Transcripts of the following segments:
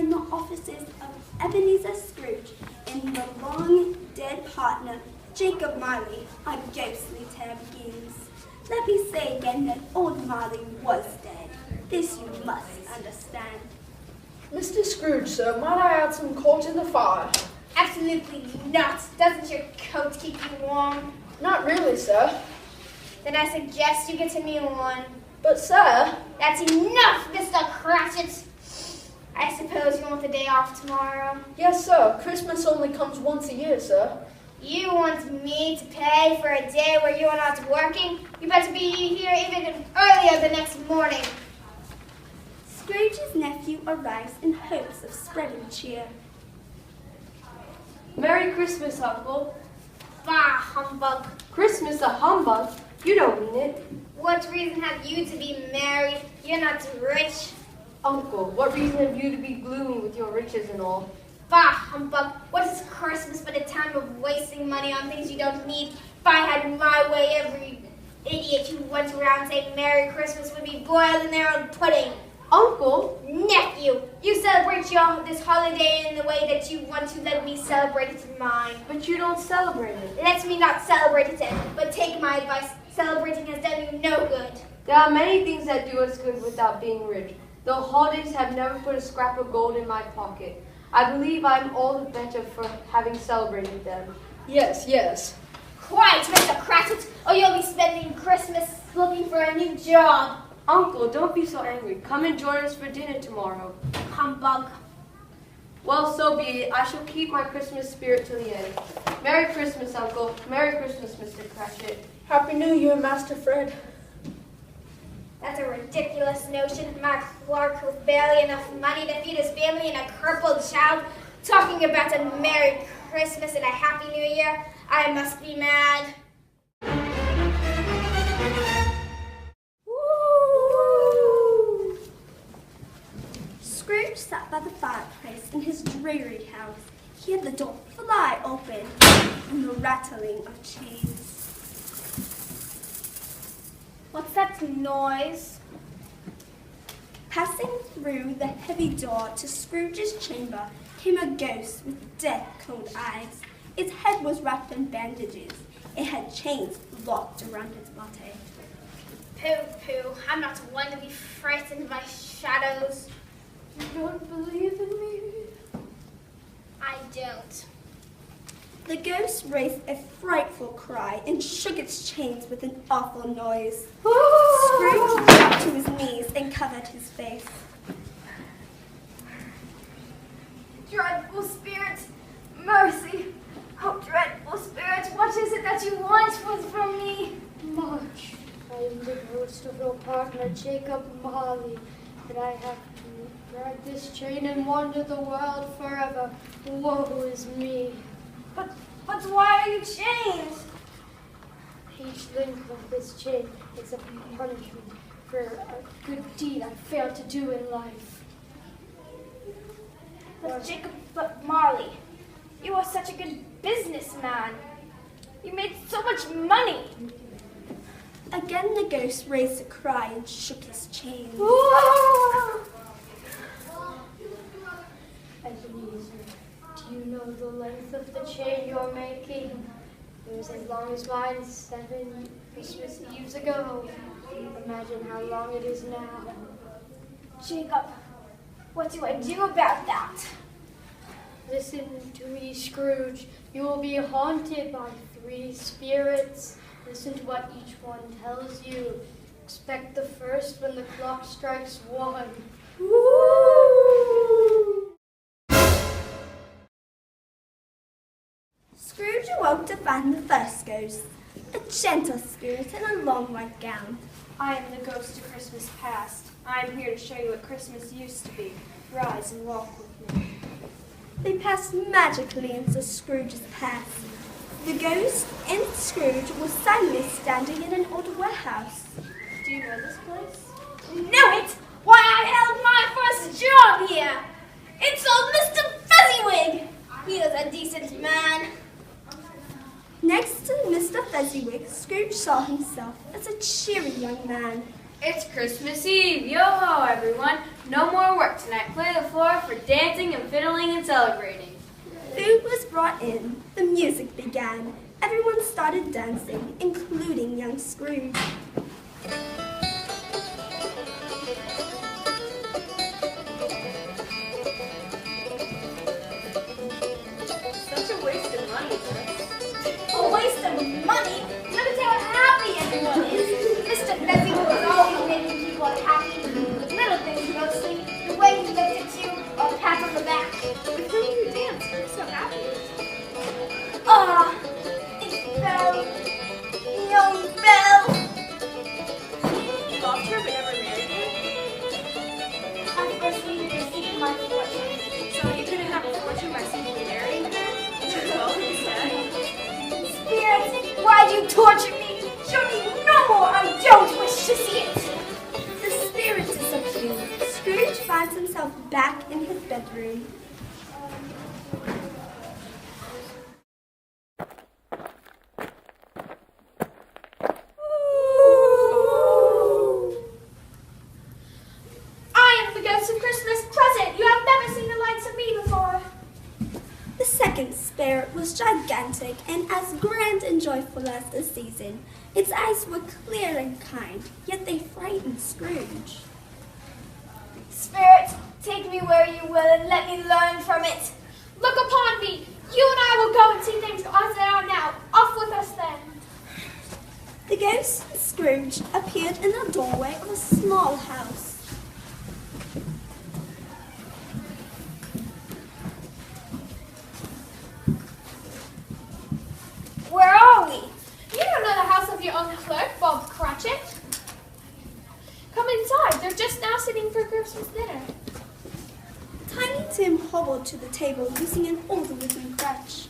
in the offices of Ebenezer Scrooge and the long-dead partner, Jacob Marley, a ghostly tale begins. Let me say again that old Marley was dead. This you must understand. Mr. Scrooge, sir, might I add some coal to the fire? Absolutely not. Doesn't your coat keep you warm? Not really, sir. Then I suggest you get a new one. But, sir... That's enough, Mr. Cratchit. I suppose you want the day off tomorrow? Yes, sir. Christmas only comes once a year, sir. You want me to pay for a day where you are not working? You better be here even earlier the next morning. Scrooge's nephew arrives in hopes of spreading cheer. Merry Christmas, Uncle. Bah, humbug. Christmas a humbug? You don't mean it. What reason have you to be married? You're not rich. Uncle, what reason have you to be gloomy with your riches and all? Bah, humbug. What is Christmas but a time of wasting money on things you don't need? If I had my way, every idiot who went around saying Merry Christmas would be boiled in their own pudding. Uncle? Nephew, you celebrate this holiday in the way that you want to let me celebrate it in mine. But you don't celebrate it. Let me not celebrate it then, but take my advice. Celebrating has done you no good. There are many things that do us good without being rich. The holidays have never put a scrap of gold in my pocket. I believe I'm all the better for having celebrated them. Yes, yes. Quiet, Mr. Cratchit, or you'll be spending Christmas looking for a new job. Uncle, don't be so angry. Come and join us for dinner tomorrow. Humbug. Well, so be it. I shall keep my Christmas spirit till the end. Merry Christmas, Uncle. Merry Christmas, Mr. Cratchit. Happy New Year, Master Fred. That's a ridiculous notion. My clerk with barely enough money to feed his family and a crippled child talking about a Merry Christmas and a Happy New Year. I must be mad. Scrooge sat by the fireplace in his dreary house. He had the door fly open and the rattling of chains. What's that noise? Passing through the heavy door to Scrooge's chamber came a ghost with death-cold eyes. Its head was wrapped in bandages. It had chains locked around its body. Pooh, I'm not one to be frightened by shadows. You don't believe in me? I don't. The ghost raised a frightful cry and shook its chains with an awful noise. Scrooge dropped to his knees and covered his face. Dreadful spirit, mercy. Oh, dreadful spirit, what is it that you want from me? Much. I am the ghost of your partner, Jacob Marley, but I have to drag this chain and wander the world forever. Woe is me. But why are you chained? Each link of this chain is a punishment for a good deed I failed to do in life. But Marley, you are such a good businessman. You made so much money. Again the ghost raised a cry and shook his chains. Ebenezer, do you know the length of the chain you're making? It was as long as mine 7 Christmas Eves ago. Imagine how long it is now. Jacob, what do I do about that? Listen to me, Scrooge. You will be haunted by 3 spirits. Listen to what each one tells you. Expect the first when the clock strikes 1. Scrooge awoke to find the first ghost, a gentle spirit in a long white gown. I am the ghost of Christmas past. I am here to show you what Christmas used to be. Rise and walk with me. They passed magically into Scrooge's past. The ghost and Scrooge were suddenly standing in an old warehouse. Do you know this place? Know it? Why, I held my first job here. It's old Mr. Fezziwig. He was a decent man. Next to Mr. Fezziwig, Scrooge saw himself as a cheery young man. It's Christmas Eve. Yo-ho, everyone. No more work tonight. Clear the floor for dancing and fiddling and celebrating. Food was brought in. The music began. Everyone started dancing, including young Scrooge. Such a waste of money, A waste of money? Look at how happy everyone is. Mr. Bessie was always making people happy. Little things mostly. The way he looked at you, or a pat on the back. With whom you dance? You're so happy. Ah, it's Belle. Young Belle. You loved her but never married her? I first needed to seek my fortune. So you couldn't have a fortune by simply marrying her? You should well instead. Spirit, why do you torture me? Show me no more. I don't wish to see it. The spirit disappeared. Scrooge finds himself back in his bedroom. I am the ghost of Christmas present. You have never seen the likes of me before. The second spirit was gigantic and as grand and joyful as the season. Its eyes were clear and kind, yet they frightened Scrooge. Spirit, take me where you will and let me learn from it. Look upon me. You and I will go and see things as they are now. Off with us then. The ghost of Scrooge appeared in the doorway of a small house. Where are we? You don't know the house of your own clerk, Bob Cratchit. Come inside. They're just now sitting for Christmas dinner. Tiny Tim hobbled to the table using an old wooden crutch.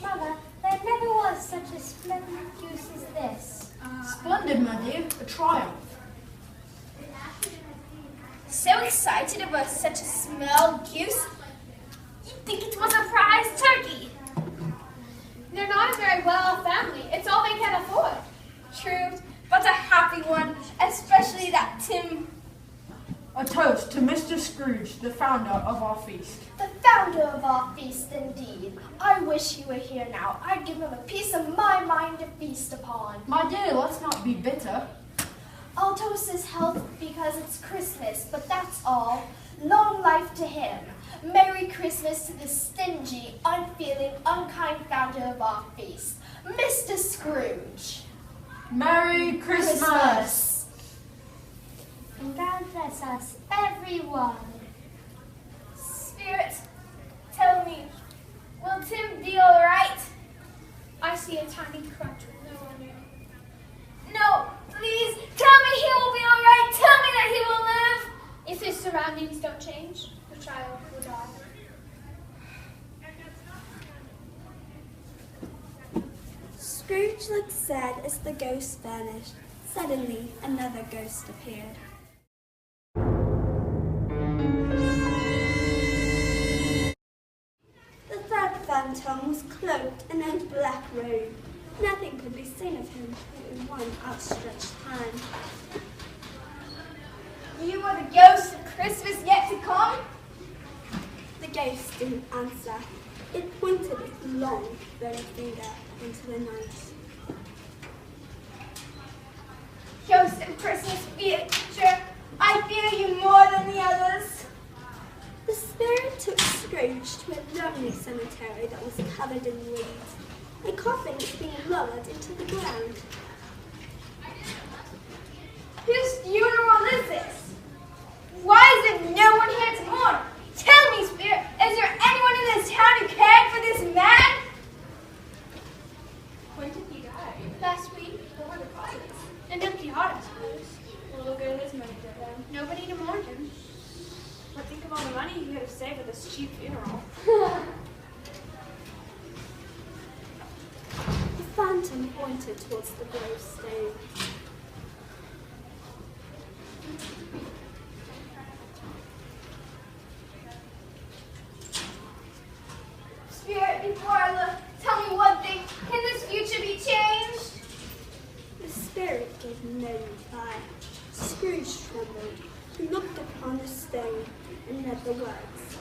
Mother, there never was such a splendid goose as this. Splendid, my dear. A triumph. So excited about such a small goose. You'd think it was a prize turkey. They're not a very well-off family. It's all they can afford. True, but a happy one, especially that Tim. A toast to Mr. Scrooge, the founder of our feast. The founder of our feast, indeed. I wish he were here now. I'd give him a piece of my mind to feast upon. My dear, let's not be bitter. I'll toast his health because it's Christmas, but that's all. Long life to him. Merry Christmas to the stingy, unfeeling, unkind founder of our feast, Mr. Scrooge. Merry Christmas! And God bless us, everyone. Spirit, tell me, will Tim be all right? I see a tiny crutch with no one in. No, please, tell me he will be all right. Tell me that he will live. If his surroundings don't change, the child will die. Scrooge looked sad as the ghost vanished. Suddenly, another ghost appeared. The third phantom was cloaked in a black robe. Nothing could be seen of him but in one outstretched hand. You are the ghost of Christmas yet to come? The ghost didn't answer. It pointed its long, burning finger into the night. Ghost of Christmas feature, I fear you more than the others. The spirit took Scrooge to a lonely cemetery that was covered in weeds. A coffin was being lowered into the ground. Whose funeral is this? Why is there no one here to mourn? Tell me, Spirit, is there anyone in this town who cared for this man? When did he die? Last week. What were the causes? An empty heart, I suppose. Well, look at his money then. Nobody to mourn him. But think of all the money he could have saved with this cheap funeral. The phantom pointed towards the gravestone. Spirit, before I look, tell me one thing. Can this future be spirit gave no reply. Scrooge trembled. He looked upon the stone and read the words,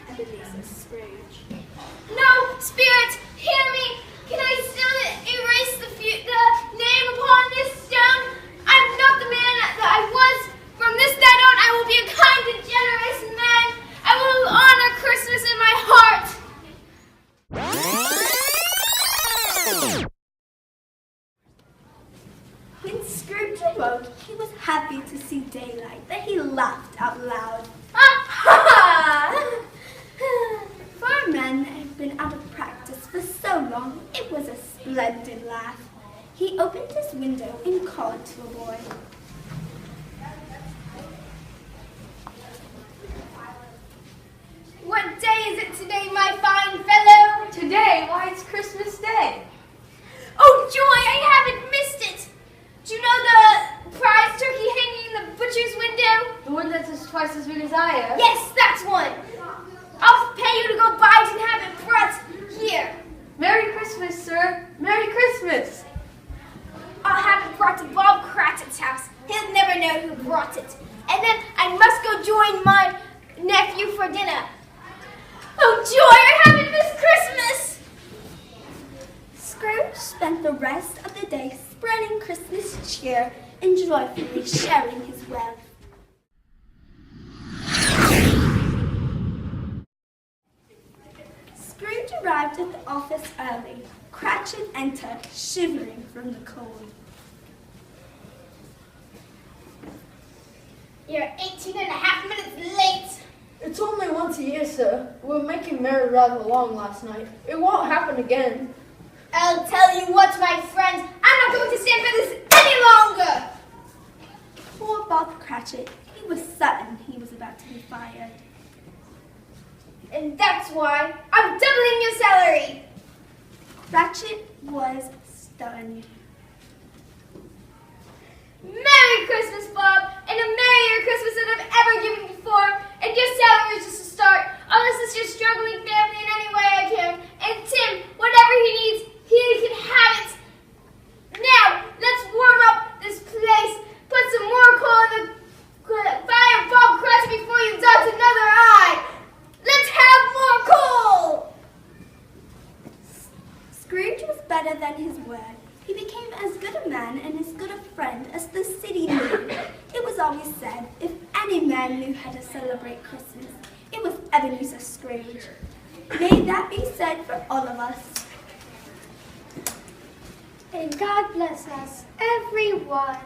Ebenezer Scrooge. No, spirit, hear me. Can I still erase the name upon this stone? I'm not the man that I was. From this day on, I will be a kind and generous man. I will honor Christmas in my heart. When Scrooge awoke, he was happy to see daylight, that he laughed out loud. For a man that had been out of practice for so long, it was a splendid laugh. He opened his window and called to a boy. What day is it today, my fine fellow? Today, why, it's Christmas Day. Oh, joy, I haven't missed it. Do you know the prize turkey hanging in the butcher's window? The one that's twice as big as I am? Yes, that's one. I'll pay you to go buy it and have it brought here. Merry Christmas, sir. Merry Christmas. I'll have it brought to Bob Cratchit's house. He'll never know who brought it. And then I must go join my nephew for dinner. Oh, joy, I haven't missed Christmas. Scrooge spent the rest of the day spreading Christmas cheer and joyfully sharing his wealth. Scrooge arrived at the office early. Cratchit entered, shivering from the cold. You're 18 and a half minutes late. It's only once a year, sir. We were making merry rather long last night. It won't happen again. I'll tell you what, my friends, I'm not going to stand for this any longer. Poor Bob Cratchit. He was certain he was about to be fired. And that's why I'm doubling your salary. Cratchit was stunned. Merry Christmas, Bob, and a merrier Christmas than I've ever given before. And your salary is just a start, unless it's your struggling family in any way I can. And Tim, whatever he needs, he can have it. Now, let's warm up this place. Put some more coal in the fire, Bob Cratchit, before you dot another eye. Let's have more coal. Scrooge was better than his word. He became as good a man and as good a friend as the city knew. It was always said, if any man knew how to celebrate Christmas, it was Ebenezer Scrooge. May that be said for all of us. And God bless us, everyone.